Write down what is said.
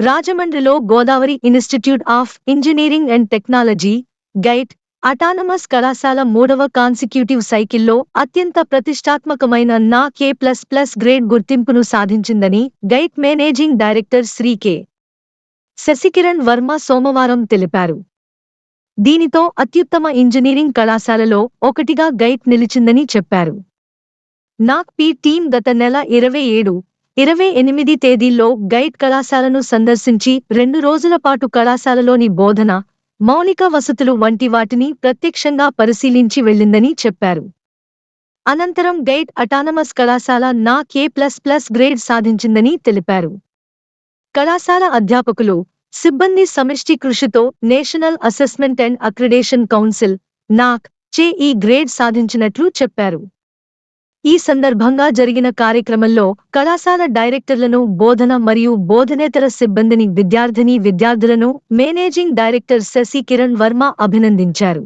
రాజమండ్రిలో Godavari institute of engineering and technology GIET autonomous కళాశాల 3వ కాన్సిక్యూటివ్ సైకిల్లో అత్యంత ప్రతిష్టాత్మకమైన నాక్ ఏ++ గ్రేడ్ గుర్తింపును సాధించిందని GIET managing director Shri K. Sasikiran Varma సోమవారం తెలిపారు. దీనితో అత్యుత్తమ ఇంజనీరింగ్ కళాశాలలో ఒకటిగా గైట్ నిలిచిందని చెప్పారు. నాక్ పి టీం గత నెల 27, 28 తేదీల్లో గైట్ కళాశాలను సందర్శించి 2 రోజుల పాటు కళాశాలలోని బోధన, మౌలిక వసతులు వంటి వాటిని ప్రత్యక్షంగా పరిశీలించి వెళ్లిందని చెప్పారు. అనంతరం గైట్ అటానమస్ కళాశాల నాక్ ఏ++ గ్రేడ్ సాధించిందని తెలిపారు. కళాశాల అధ్యాపకులు, సిబ్బంది సమిష్టి కృషితో national assessment and accreditation council నాక్ చే ఈ గ్రేడ్ సాధించినట్లు చెప్పారు. ఈ సందర్భంగా జరిగిన కార్యక్రమంలో కళాశాల డైరెక్టర్లను, బోధన మరియు బోధనేతర సిబ్బందిని, విద్యార్థినీ విద్యార్థులను మేనేజింగ్ డైరెక్టర్ శశి కిరణ్ వర్మ అభినందించారు.